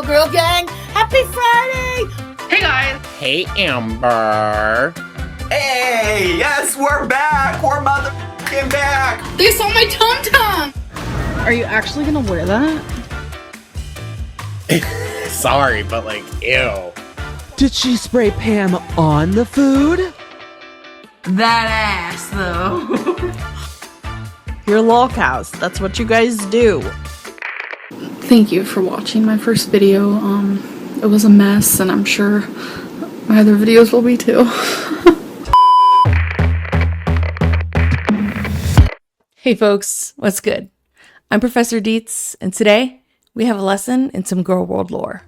Girl Gang. Happy Friday! Hey guys. Hey Amber. Hey, yes, we're back. We're motherfucking back. They saw my tum-tum. Are you actually gonna wear that? Sorry, but like, ew. Did she spray Pam on the food? That ass though. You're lol cows. That's what you guys do. Thank you for watching my first video. It was a mess, and I'm sure my other videos will be too. Hey folks, what's good? I'm Professor Dietz, and today we have a lesson in some GorlWorld lore.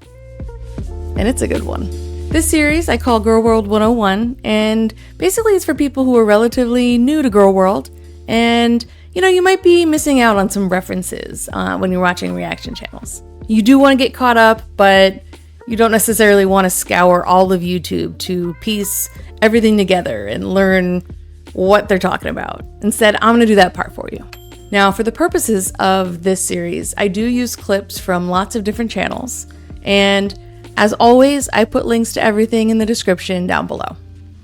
And it's a good one. This series I call GorlWorld 101, and basically it's for people who are relatively new to GorlWorld, and you might be missing out on some references when you're watching reaction channels. You do want to get caught up, but you don't necessarily want to scour all of YouTube to piece everything together and learn what they're talking about. Instead, I'm going to do that part for you. Now, for the purposes of this series, I do use clips from lots of different channels, and as always, I put links to everything in the description down below.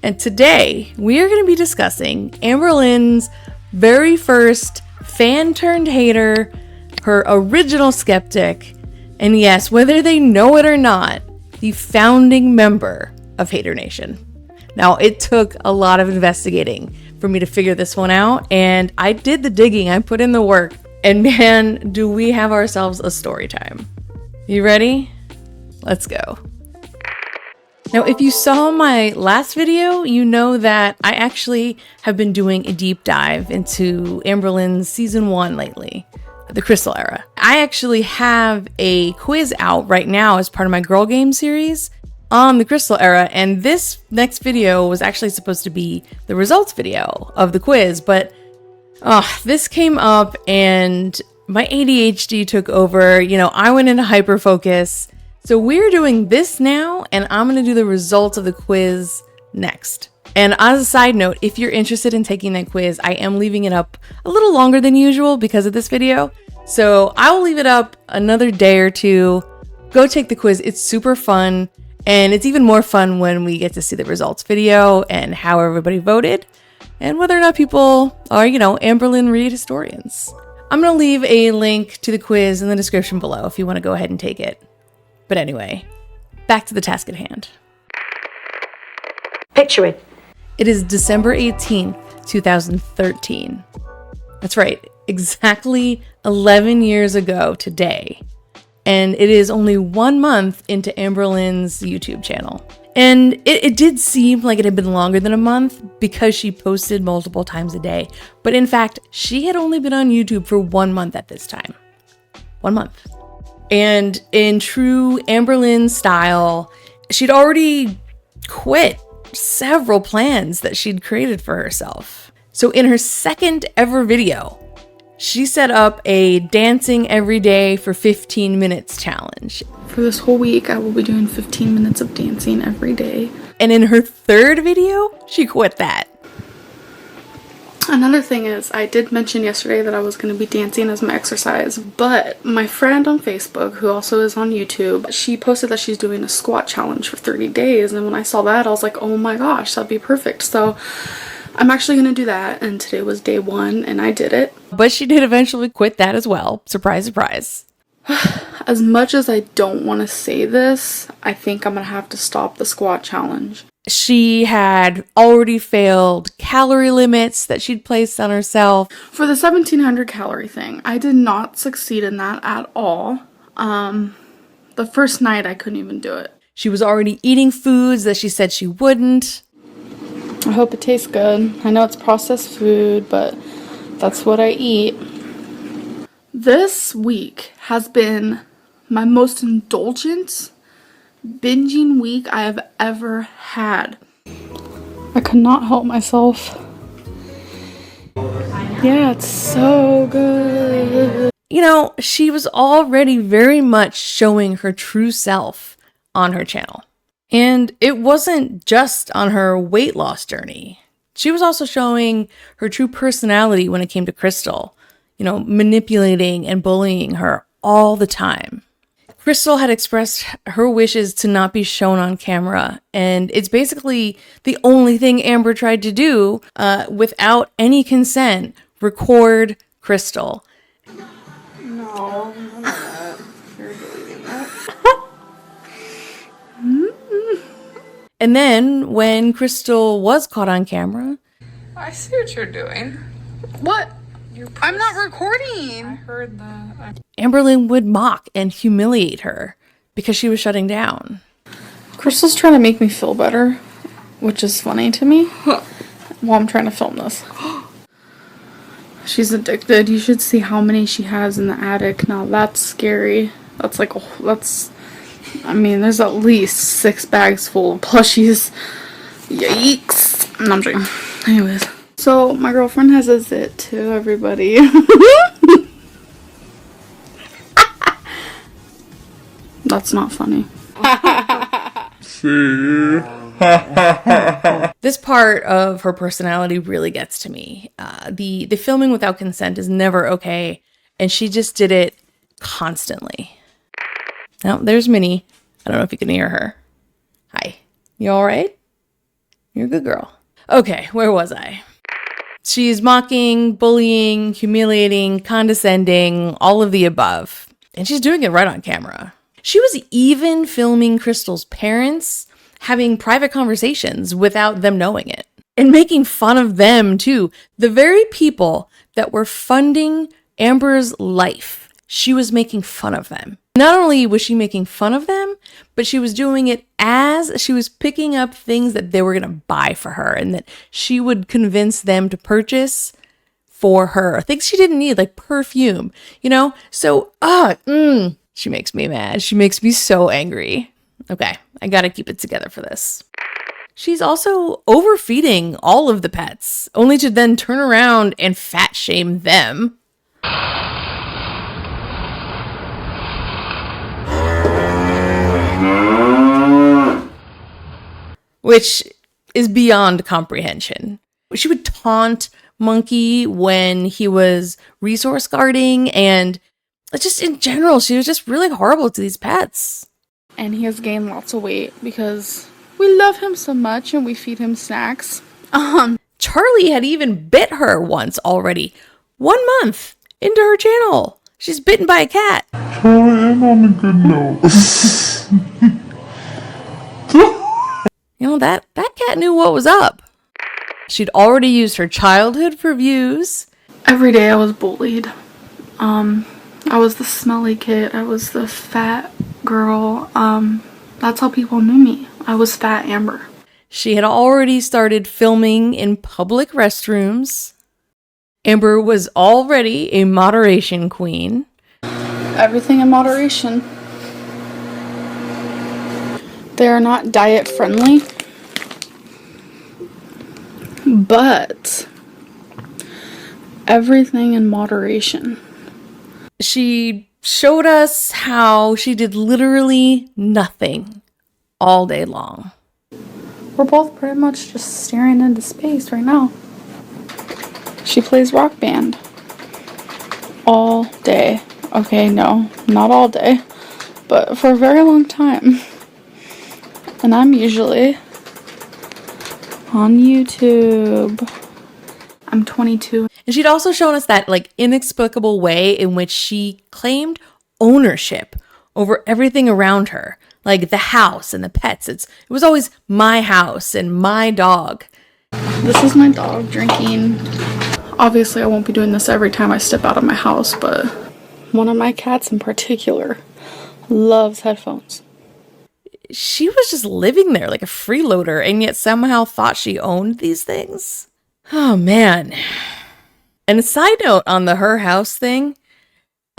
And today, we are going to be discussing Amberlynn's very first fan-turned-hater, her original skeptic, and yes, whether they know it or not, the founding member of Haydur Nation. Now, it took a lot of investigating for me to figure this one out, and I did the digging, I put in the work, and man, do we have ourselves a story time. You ready? Let's go. Now, if you saw my last video, you know that I actually have been doing a deep dive into Amberlynn's season 1 lately, the Crystal era. I actually have a quiz out right now as part of my Girl Game series on the Crystal era, and this next video was actually supposed to be the results video of the quiz, but this came up and my ADHD took over. I went into hyperfocus. So we're doing this now, and I'm going to do the results of the quiz next. And as a side note, if you're interested in taking that quiz, I am leaving it up a little longer than usual because of this video. So I will leave it up another day or two. Go take the quiz. It's super fun. And it's even more fun when we get to see the results video and how everybody voted and whether or not people are, Amberlynn Reid historians. I'm going to leave a link to the quiz in the description below if you want to go ahead and take it. But anyway, back to the task at hand. Picture it. It is December 18th, 2013. That's right, exactly 11 years ago today. And it is only 1 month into Amberlynn's YouTube channel. And it did seem like it had been longer than a month because she posted multiple times a day. But in fact, she had only been on YouTube for 1 month at this time. 1 month. And in true Amberlynn style, she'd already quit several plans that she'd created for herself. So in her second ever video, she set up a dancing every day for 15 minutes challenge. For this whole week, I will be doing 15 minutes of dancing every day. And in her third video, she quit that. Another thing is, I did mention yesterday that I was going to be dancing as my exercise, but my friend on Facebook, who also is on YouTube, she posted that she's doing a squat challenge for 30 days, and when I saw that, I was like, oh my gosh, that'd be perfect. So I'm actually going to do that, and today was day 1, and I did it. But she did eventually quit that as well. Surprise, surprise. As much as I don't want to say this, I think I'm going to have to stop the squat challenge. She had already failed calorie limits that she'd placed on herself. For the 1700 calorie thing, I did not succeed in that at all. The first night I couldn't even do it. She was already eating foods that she said she wouldn't. I hope it tastes good. I know it's processed food, but that's what I eat. This week has been my most indulgent binging week I have ever had. I could not help myself. Yeah, it's so good. She was already very much showing her true self on her channel. And it wasn't just on her weight loss journey. She was also showing her true personality when it came to Crystal, manipulating and bullying her all the time. Crystal had expressed her wishes to not be shown on camera, and it's basically the only thing Amber tried to do without any consent, record Crystal. No, I'm not. You're deleting that. And then when Crystal was caught on camera, I see what you're doing. What? I'm not recording. I heard that. Amberlynn would mock and humiliate her because she was shutting down. Crystal's trying to make me feel better, which is funny to me while I'm trying to film this. She's addicted. You should see how many she has in the attic. Now that's scary. That's like, I mean, there's at least 6 bags full of plushies. Yikes. No, I'm joking. Anyways. So, my girlfriend has a zit too, everybody. That's not funny. This part of her personality really gets to me. The filming without consent is never okay, and she just did it constantly. Now, there's Minnie. I don't know if you can hear her. Hi. You all right? You're a good girl. Okay, where was I? She's mocking, bullying, humiliating, condescending, all of the above. And she's doing it right on camera. She was even filming Crystal's parents having private conversations without them knowing it. And making fun of them, too. The very people that were funding Amber's life, she was making fun of them. Not only was she making fun of them, but she was doing it as she was picking up things that they were going to buy for her and that she would convince them to purchase for her. Things she didn't need, like perfume, you know? So, she makes me mad. She makes me so angry. Okay, I got to keep it together for this. She's also overfeeding all of the pets, only to then turn around and fat shame them. Which is beyond comprehension. She would taunt Monkey when he was resource guarding, and just in general, she was just really horrible to these pets. And he has gained lots of weight because we love him so much and we feed him snacks. Charlie had even bit her once already. 1 month into her channel. She's bitten by a cat. Charlie, I'm on a good note. You know, that cat knew what was up. She'd already used her childhood for views. Every day I was bullied. I was the smelly kid. I was the fat girl. That's how people knew me. I was Fat Amber. She had already started filming in public restrooms. Amber was already a moderation queen. Everything in moderation. They are not diet friendly, but everything in moderation. She showed us how she did literally nothing all day long. We're both pretty much just staring into space right now. She plays Rock Band all day. Okay, no, not all day, but for a very long time. And I'm usually on YouTube. I'm 22. And she'd also shown us that like inexplicable way in which she claimed ownership over everything around her, like the house and the pets. It was always my house and my dog. This is my dog drinking. Obviously, I won't be doing this every time I step out of my house, but one of my cats in particular loves headphones. She was just living there like a freeloader and yet somehow thought she owned these things. Oh, man. And a side note on the her house thing,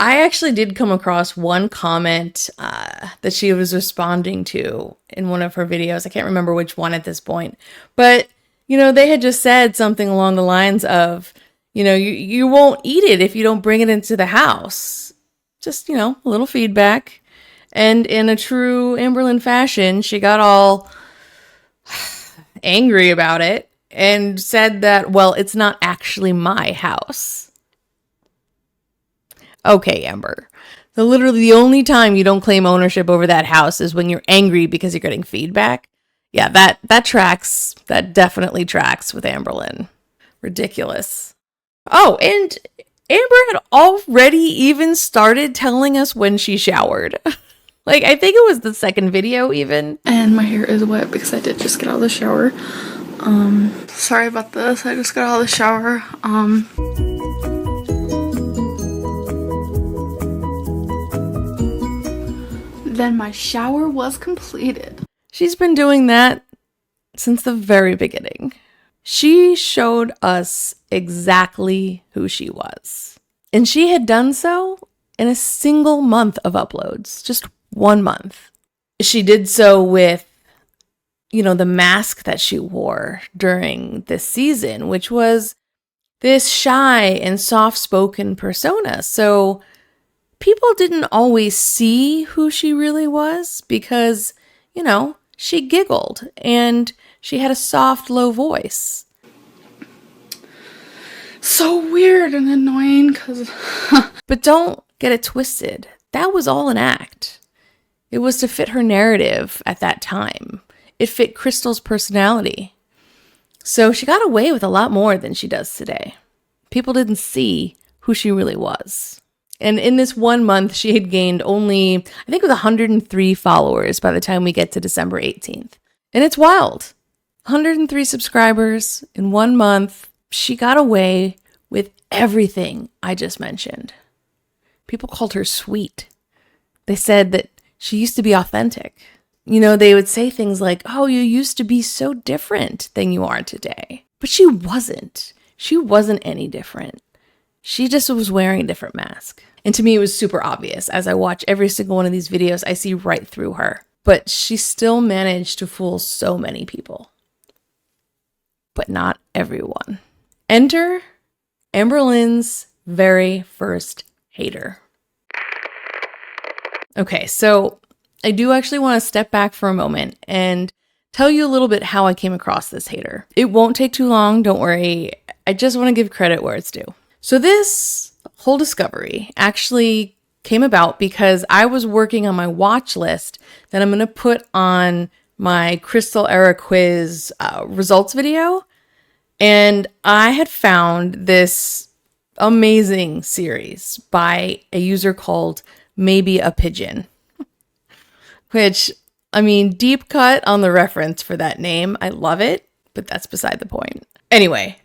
I actually did come across one comment that she was responding to in one of her videos. I can't remember which one at this point. But, you know, they had just said something along the lines of, you know, you won't eat it if you don't bring it into the house. Just, you know, a little feedback. And in a true Amberlynn fashion, she got all angry about it and said that, well, it's not actually my house. Okay, Amber. Literally the only time you don't claim ownership over that house is when you're angry because you're getting feedback. Yeah, that tracks. That definitely tracks with Amberlynn. Ridiculous. Oh, and Amber had already even started telling us when she showered. Like, I think it was the second video even. And my hair is wet because I did just get out of the shower. Sorry about this. I just got out of the shower. Then my shower was completed. She's been doing that since the very beginning. She showed us exactly who she was. And she had done so in a single month of uploads, just 1 month. She did so with, the mask that she wore during this season, which was this shy and soft-spoken persona. So people didn't always see who she really was because, she giggled and she had a soft, low voice. So weird and annoying because... But don't get it twisted. That was all an act. It was to fit her narrative at that time. It fit Crystal's personality. So she got away with a lot more than she does today. People didn't see who she really was. And in this 1 month, she had gained only, I think it was 103 followers by the time we get to December 18th. And it's wild. 103 subscribers in 1 month. She got away with everything I just mentioned. People called her sweet. They said that she used to be authentic. They would say things like, oh, you used to be so different than you are today. But she wasn't. She wasn't any different. She just was wearing a different mask. And to me, it was super obvious. As I watch every single one of these videos, I see right through her. But she still managed to fool so many people. But not everyone. Enter Amberlynn's very first hater. Okay, so I do actually want to step back for a moment and tell you a little bit how I came across this hater. It won't take too long, don't worry. I just want to give credit where it's due. So this whole discovery actually came about because I was working on my watch list that I'm going to put on my Crystal Era quiz results video. And I had found this amazing series by a user called Maybe a Pigeon. Which, deep cut on the reference for that name. I love it, but that's beside the point. Anyway,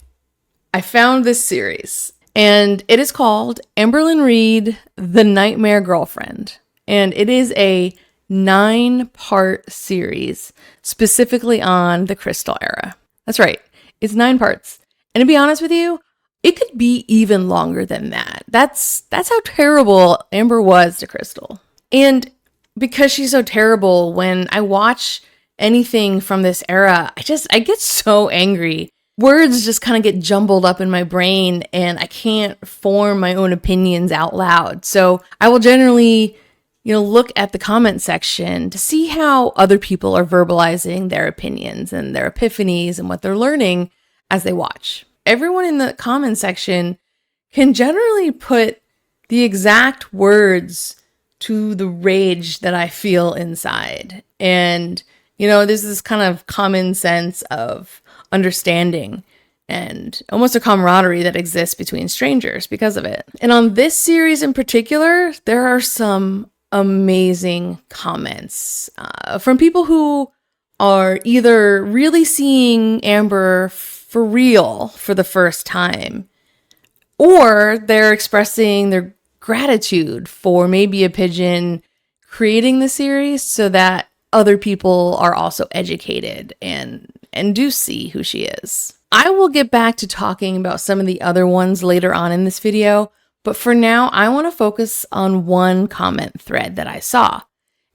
I found this series. And it is called Amberlynn Reid, The Nightmare Girlfriend. And it is a 9-part series specifically on the Crystal era. That's right. It's 9 parts. And to be honest with you, it could be even longer than that. That's how terrible Amber was to Crystal. And because she's so terrible, when I watch anything from this era, I get so angry. Words just kind of get jumbled up in my brain and I can't form my own opinions out loud. So I will generally, look at the comment section to see how other people are verbalizing their opinions and their epiphanies and what they're learning as they watch. Everyone in the comment section can generally put the exact words to the rage that I feel inside. And, there's this kind of common sense of understanding and almost a camaraderie that exists between strangers because of it. And on this series in particular, there are some amazing comments from people who are either really seeing Amber for real for the first time, or they're expressing their gratitude for Maybe a Pigeon creating the series so that other people are also educated and do see who she is. I will get back to talking about some of the other ones later on in this video, but for now, I want to focus on one comment thread that I saw,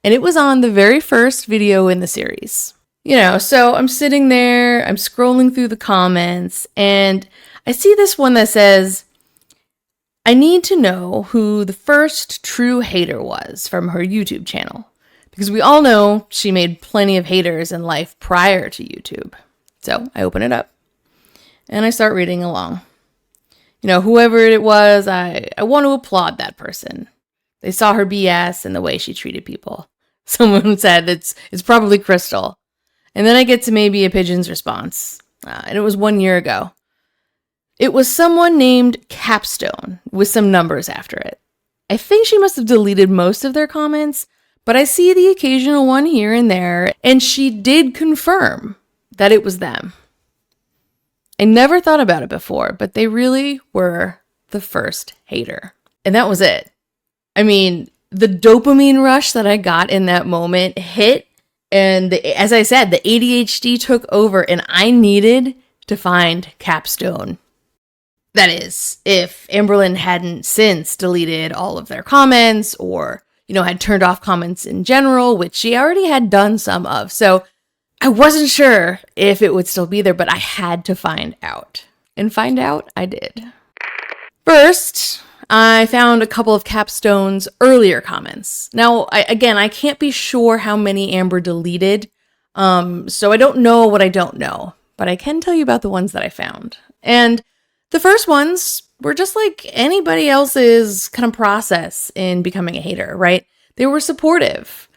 and it was on the very first video in the series. So I'm sitting there, I'm scrolling through the comments, and I see this one that says, I need to know who the first true hater was from her YouTube channel. Because we all know she made plenty of haters in life prior to YouTube. So I open it up and I start reading along. Whoever it was, I want to applaud that person. They saw her BS and the way she treated people. Someone said it's probably Crystal. And then I get to maybe a Pigeon's response. And it was 1 year ago. It was someone named Capstone with some numbers after it. I think she must have deleted most of their comments, but I see the occasional one here and there, and she did confirm that it was them. I never thought about it before, but they really were the first hater. And that was it. I mean, the dopamine rush that I got in that moment hit, and as I said, the ADHD took over, and I needed to find Capstone. That is, if Amberlynn hadn't since deleted all of their comments or, had turned off comments in general, which she already had done some of. So I wasn't sure if it would still be there, but I had to find out. And find out I did. First, I found a couple of Capstone's earlier comments. Now, I can't be sure how many Amber deleted, so I don't know what I don't know, but I can tell you about the ones that I found. And the first ones were just like anybody else's kind of process in becoming a hater, right? They were supportive.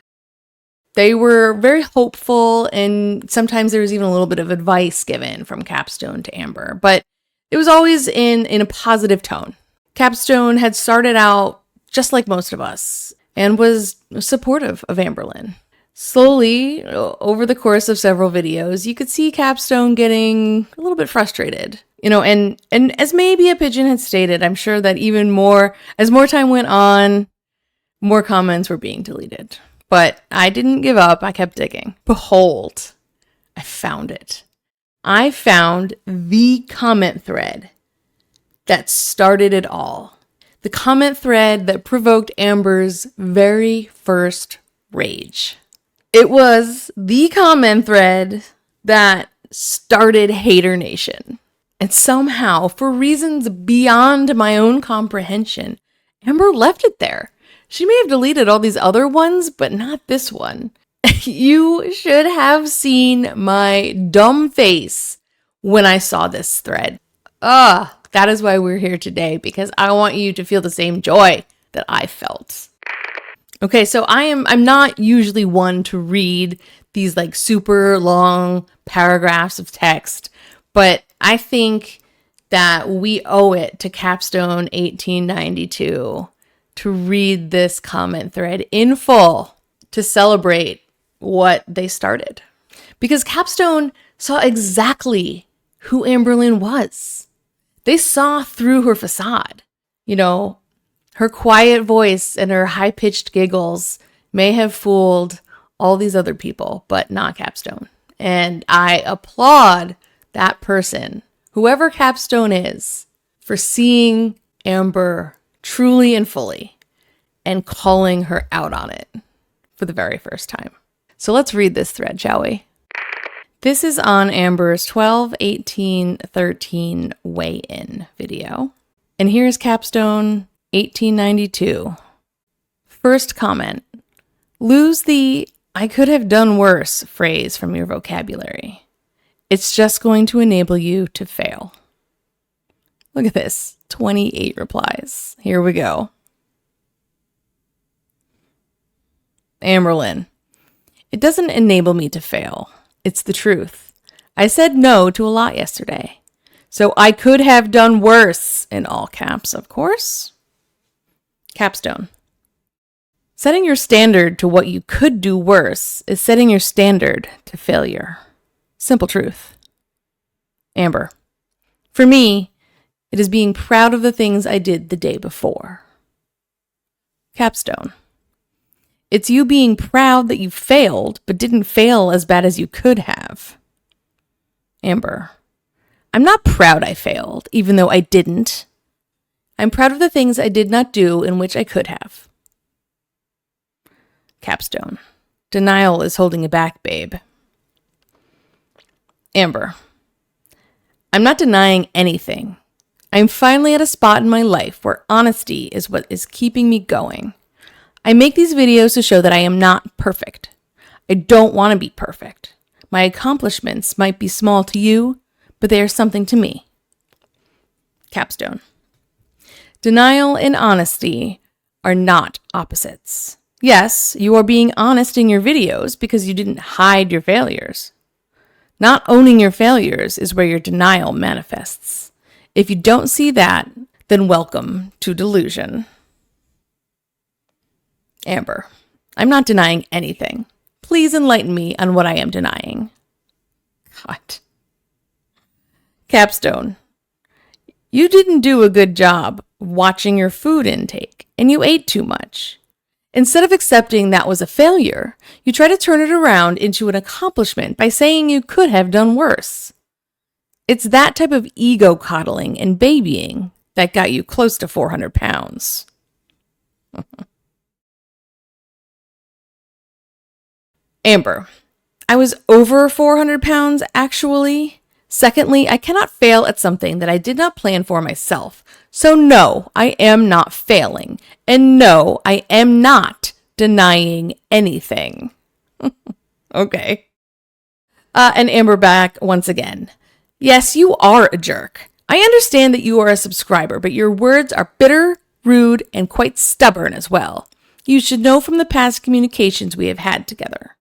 They were very hopeful, and sometimes there was even a little bit of advice given from Capstone to Amber, but it was always in a positive tone. Capstone had started out just like most of us and was supportive of Amberlynn. Slowly, over the course of several videos, you could see Capstone getting a little bit frustrated. And as maybe a Pigeon had stated, I'm sure that even more, as more time went on, more comments were being deleted. But I didn't give up. I kept digging. Behold, I found it. I found the comment thread that started it all. The comment thread that provoked Amber's very first rage. It was the comment thread that started Haydur Nation. And somehow, for reasons beyond my own comprehension, Amber left it there. She may have deleted all these other ones, but not this one. You should have seen my dumb face when I saw this thread. That is why we're here today, because I want you to feel the same joy that I felt. Okay, so I'm not usually one to read these like super long paragraphs of text, but I think that we owe it to Capstone 1892 to read this comment thread in full to celebrate what they started. Because Capstone saw exactly who Amberlynn was. They saw through her facade. Her quiet voice and her high-pitched giggles may have fooled all these other people, but not Capstone. And I applaud that person, whoever Capstone is, for seeing Amber truly and fully and calling her out on it for the very first time. So let's read this thread, shall we? This is on Amber's 12/18/13 weigh-in video. And here's Capstone 1892. First comment. Lose the "I could have done worse" phrase from your vocabulary. It's just going to enable you to fail. Look at this. 28 replies. Here we go. Amberlynn. It doesn't enable me to fail. It's the truth. I said no to a lot yesterday. So I could have done worse, in all caps, of course. Capstone. Setting your standard to what you could do worse is setting your standard to failure. Simple truth. Amber. For me, it is being proud of the things I did the day before. Capstone. It's you being proud that you failed, but didn't fail as bad as you could have. Amber. I'm not proud I failed, even though I didn't. I'm proud of the things I did not do in which I could have. Capstone. Denial is holding you back, babe. Amber. I'm not denying anything. I'm finally at a spot in my life where honesty is what is keeping me going. I make these videos to show that I am not perfect. I don't want to be perfect. My accomplishments might be small to you, but they are something to me. Capstone. Denial and honesty are not opposites. Yes, you are being honest in your videos because you didn't hide your failures. Not owning your failures is where your denial manifests. If you don't see that, then welcome to delusion. Amber, I'm not denying anything. Please enlighten me on what I am denying. God. Capstone, you didn't do a good job watching your food intake, and you ate too much. Instead of accepting that was a failure, you try to turn it around into an accomplishment by saying you could have done worse. It's that type of ego coddling and babying that got you close to 400 pounds. Amber, I was over 400 pounds, actually. Secondly, I cannot fail at something that I did not plan for myself. So no, I am not failing. And no, I am not denying anything. Okay. And Amber back once again. Yes, you are a jerk. I understand that you are a subscriber, but your words are bitter, rude, and quite stubborn as well. You should know from the past communications we have had together.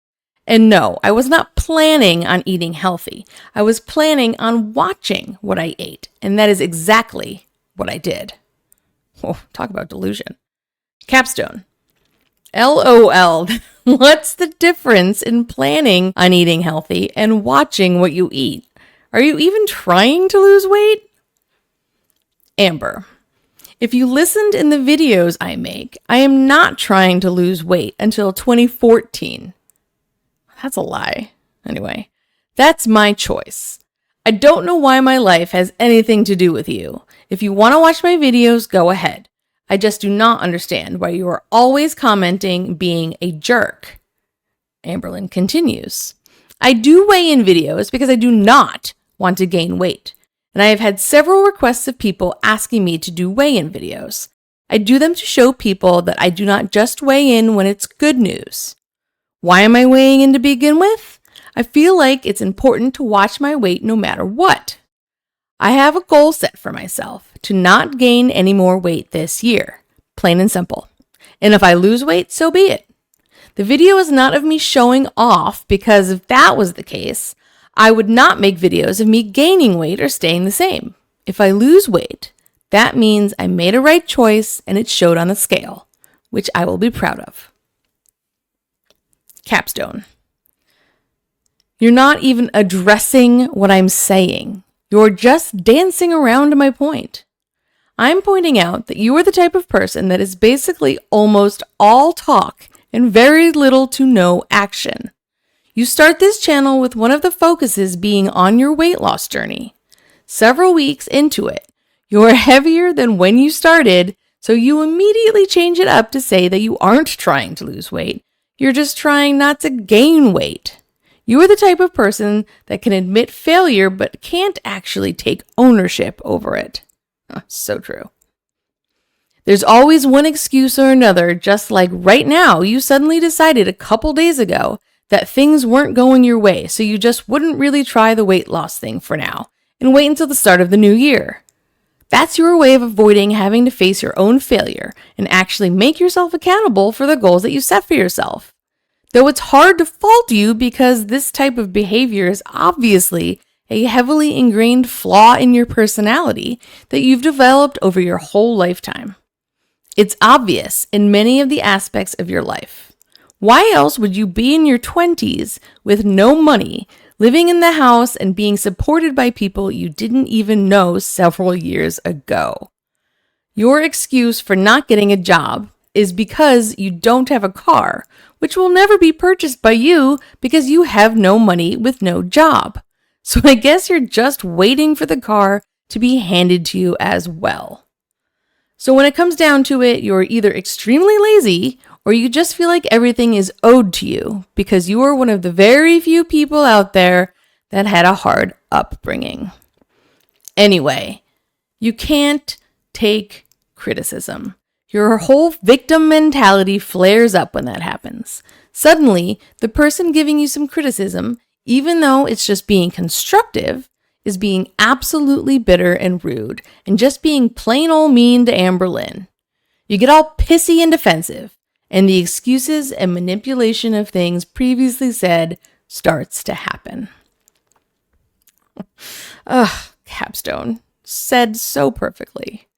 And no, I was not planning on eating healthy. I was planning on watching what I ate, and that is exactly what I did. Oh, talk about delusion. Capstone. LOL. What's the difference in planning on eating healthy and watching what you eat? Are you even trying to lose weight? Amber. If you listened in the videos I make, I am not trying to lose weight until 2014. That's a lie. Anyway, that's my choice. I don't know why my life has anything to do with you. If you want to watch my videos, go ahead. I just do not understand why you are always commenting being a jerk. Amberlynn continues. I do weigh-in videos because I do not want to gain weight. And I have had several requests of people asking me to do weigh-in videos. I do them to show people that I do not just weigh in when it's good news. Why am I weighing in to begin with? I feel like it's important to watch my weight no matter what. I have a goal set for myself to not gain any more weight this year. Plain and simple. And if I lose weight, so be it. The video is not of me showing off because if that was the case, I would not make videos of me gaining weight or staying the same. If I lose weight, that means I made a right choice and it showed on the scale, which I will be proud of. Capstone. You're not even addressing what I'm saying. You're just dancing around my point. I'm pointing out that you are the type of person that is basically almost all talk and very little to no action. You start this channel with one of the focuses being on your weight loss journey. Several weeks into it, you're heavier than when you started, so you immediately change it up to say that you aren't trying to lose weight. You're just trying not to gain weight. You are the type of person that can admit failure but can't actually take ownership over it. Oh, so true. There's always one excuse or another, just like right now you suddenly decided a couple days ago that things weren't going your way, so you just wouldn't really try the weight loss thing for now and wait until the start of the new year. That's your way of avoiding having to face your own failure and actually make yourself accountable for the goals that you set for yourself. Though it's hard to fault you because this type of behavior is obviously a heavily ingrained flaw in your personality that you've developed over your whole lifetime. It's obvious in many of the aspects of your life. Why else would you be in your 20s with no money, living in the house and being supported by people you didn't even know several years ago? Your excuse for not getting a job is because you don't have a car, which will never be purchased by you because you have no money with no job. So I guess you're just waiting for the car to be handed to you as well. So when it comes down to it, you're either extremely lazy or you just feel like everything is owed to you because you are one of the very few people out there that had a hard upbringing. Anyway, you can't take criticism. Your whole victim mentality flares up when that happens. Suddenly, the person giving you some criticism, even though it's just being constructive, is being absolutely bitter and rude and just being plain old mean to Amberlynn. You get all pissy and defensive, and the excuses and manipulation of things previously said starts to happen. Ugh, Capstone. Said so perfectly.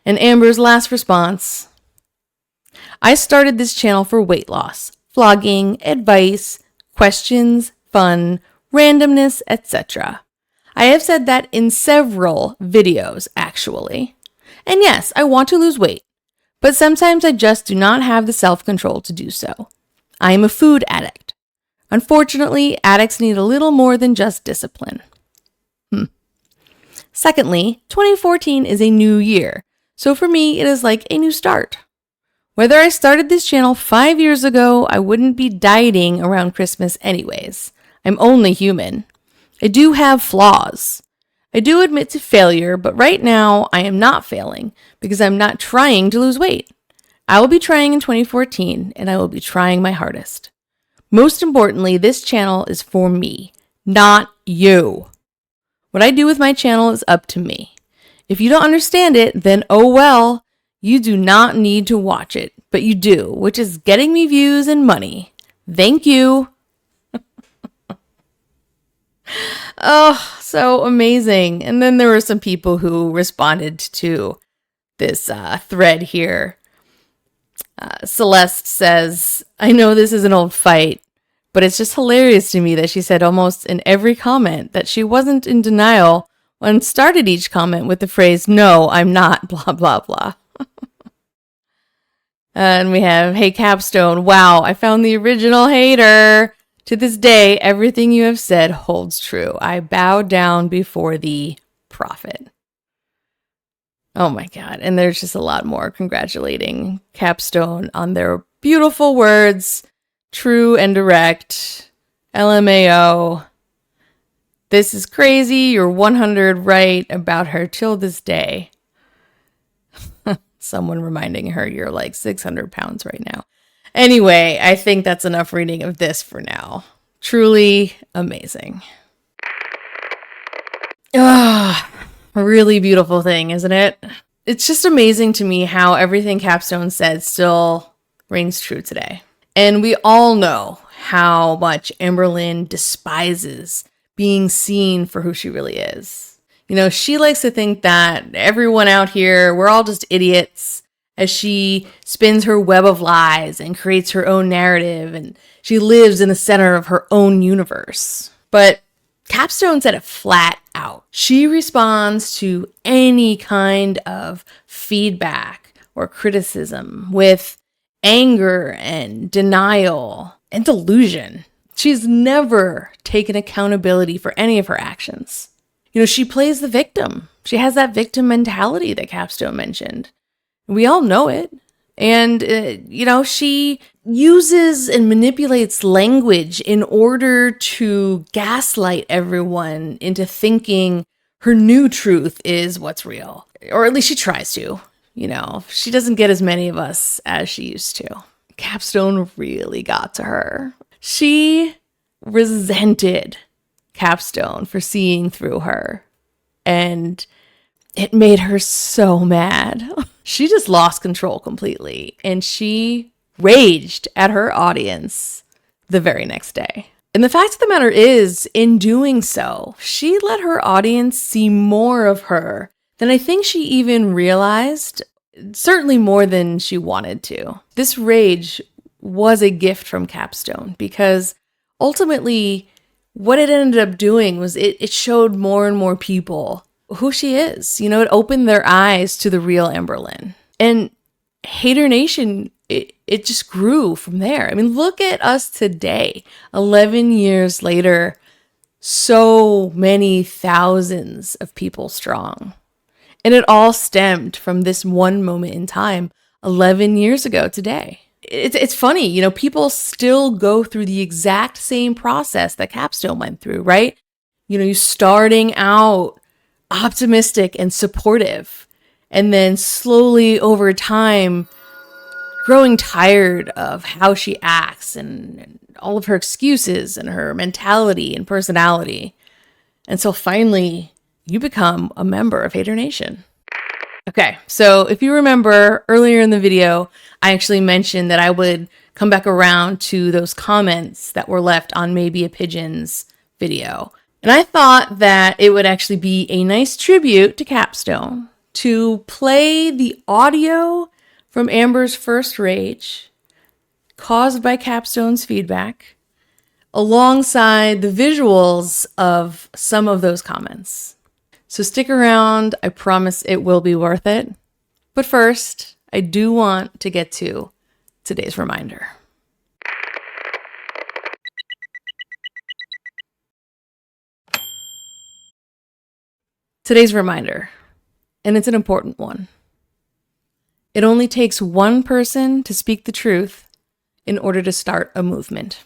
And Amber's last response: I started this channel for weight loss, vlogging, advice, questions, fun, randomness, etc. I have said that in several videos, actually. And yes, I want to lose weight, but sometimes I just do not have the self-control to do so. I am a food addict. Unfortunately, addicts need a little more than just discipline. Secondly, 2014 is a new year, so for me, it is like a new start. Whether I started this channel 5 years ago, I wouldn't be dieting around Christmas anyways. I'm only human. I do have flaws. I do admit to failure, but right now I am not failing because I'm not trying to lose weight. I will be trying in 2014, and I will be trying my hardest. Most importantly, this channel is for me, not you. What I do with my channel is up to me. If you don't understand it, then oh well, you do not need to watch it, but you do, which is getting me views and money. Thank you. Oh, so amazing. And then there were some people who responded to this thread here. Celeste says, I know this is an old fight, but it's just hilarious to me that she said almost in every comment that she wasn't in denial and started each comment with the phrase, no, I'm not, blah, blah, blah. And we have, hey, Capstone, wow, I found the original hater. To this day, everything you have said holds true. I bow down before the prophet. Oh my God. And there's just a lot more congratulating Capstone on their beautiful words. True and direct. LMAO. This is crazy. You're 100 right about her till this day. Someone reminding her you're like 600 pounds right now. Anyway, I think that's enough reading of this for now. Truly amazing. Ah, a really beautiful thing, isn't it? It's just amazing to me how everything Capstone said still rings true today. And we all know how much Amberlynn despises being seen for who she really is. You know, she likes to think that everyone out here, we're all just idiots, as she spins her web of lies and creates her own narrative, and she lives in the center of her own universe. But Capstone said it flat out. She responds to any kind of feedback or criticism with anger and denial and delusion. She's never taken accountability for any of her actions. You know, she plays the victim. She has that victim mentality that Capstone mentioned. We all know it. And, she uses and manipulates language in order to gaslight everyone into thinking her new truth is what's real. Or at least she tries to. You know, she doesn't get as many of us as she used to. Capstone really got to her. She resented Capstone for seeing through her. And it made her so mad. She just lost control completely. And she raged at her audience the very next day. And the fact of the matter is, in doing so, she let her audience see more of her than I think she even realized, certainly more than she wanted to. This rage was a gift from Capstone because ultimately what it ended up doing was it showed more and more people who she is. You know, it opened their eyes to the real Amberlynn. And Haydur Nation, it just grew from there. I mean, look at us today, 11 years later, so many thousands of people strong. And it all stemmed from this one moment in time, 11 years ago today. It's funny, you know, people still go through the exact same process that Capstone went through, right? You know, you starting out optimistic and supportive, and then slowly over time, growing tired of how she acts and all of her excuses and her mentality and personality. And so finally, you become a member of Haydur Nation. Okay, so if you remember earlier in the video, I actually mentioned that I would come back around to those comments that were left on Maybe a Pigeon's video. And I thought that it would actually be a nice tribute to Capstone to play the audio from Amber's first rage caused by Capstone's feedback alongside the visuals of some of those comments. So stick around, I promise it will be worth it. But first, I do want to get to today's reminder. Today's reminder, and it's an important one. It only takes one person to speak the truth in order to start a movement.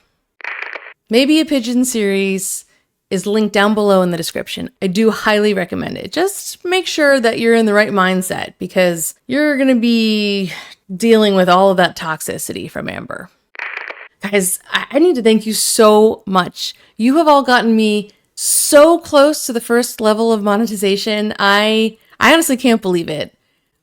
Maybe a Pigeon series is linked down below in the description. I do highly recommend it. Just make sure that you're in the right mindset because you're going to be dealing with all of that toxicity from Amber. Guys, I need to thank you so much. You have all gotten me so close to the first level of monetization. I honestly can't believe it.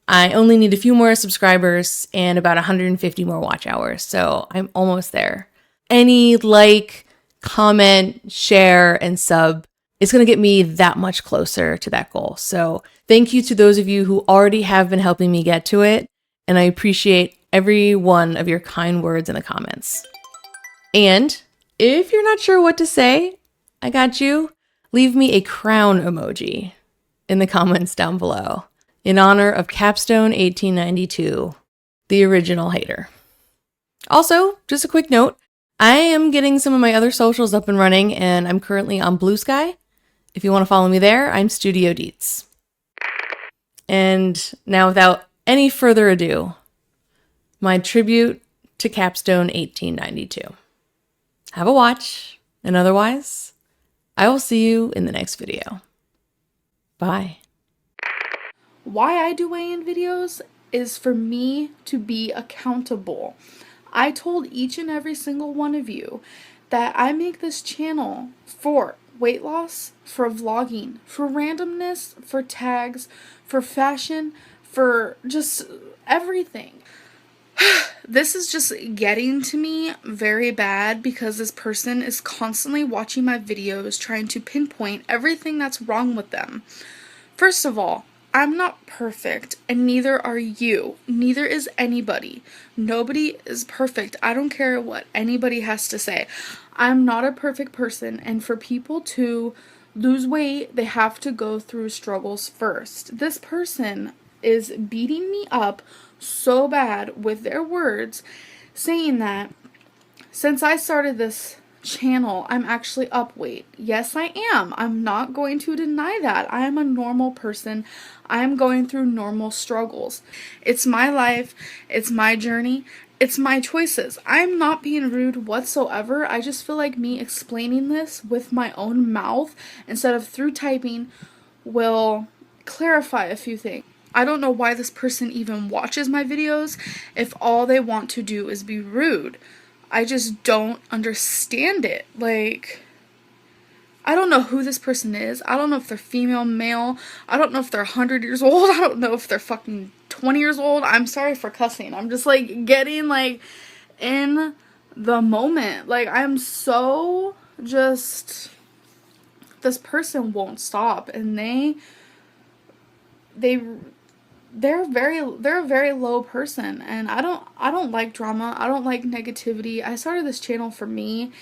I only need a few more subscribers and about 150 more watch hours, so I'm almost there. Any like, comment, share, and sub is going to get me that much closer to that goal. So thank you to those of you who already have been helping me get to it, and I appreciate every one of your kind words in the comments. And if you're not sure what to say, I got you. Leave me a crown emoji in the comments down below in honor of Capstone 1892, the original hater. Also, just a quick note, I am getting some of my other socials up and running, and I'm currently on Blue Sky. If you want to follow me there, I'm Studio Deets. And now, without any further ado, my tribute to Capstone 1892. Have a watch, and otherwise, I will see you in the next video. Bye. Why I do weigh-in videos is for me to be accountable. I told each and every single one of you that I make this channel for weight loss, for vlogging, for randomness, for tags, for fashion, for just everything. This is just getting to me very bad because this person is constantly watching my videos trying to pinpoint everything that's wrong with them. First of all, I'm not perfect, and neither are you. Neither is anybody. Nobody is perfect. I don't care what anybody has to say. I'm not a perfect person, and for people to lose weight, they have to go through struggles first. This person is beating me up so bad with their words, saying that since I started this channel, I'm actually up weight. Yes, I am. I'm not going to deny that. I am a normal person. I'm going through normal struggles. It's my life. It's my journey. It's my choices. I'm not being rude whatsoever. I just feel like me explaining this with my own mouth instead of through typing will clarify a few things. I don't know why this person even watches my videos if all they want to do is be rude. I just don't understand it. Like, I don't know who this person is. I don't know if they're female, male. I don't know if they're 100 years old. I don't know if they're fucking 20 years old. I'm sorry for cussing. I'm just like getting like in the moment. Like, I'm so just, this person won't stop, and they're a very low person, and I don't like drama. I don't like negativity. I started this channel for me,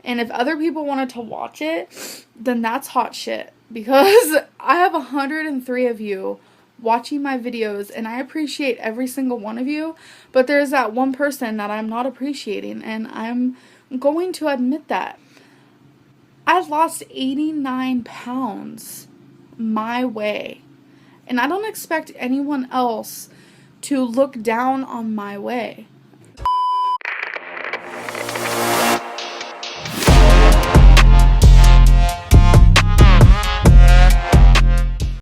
and if other people wanted to watch it, then that's hot shit, because I have 103 of you watching my videos, and I appreciate every single one of you, but there's that one person that I'm not appreciating, and I'm going to admit that. I lost 89 pounds my way. And I don't expect anyone else to look down on my way.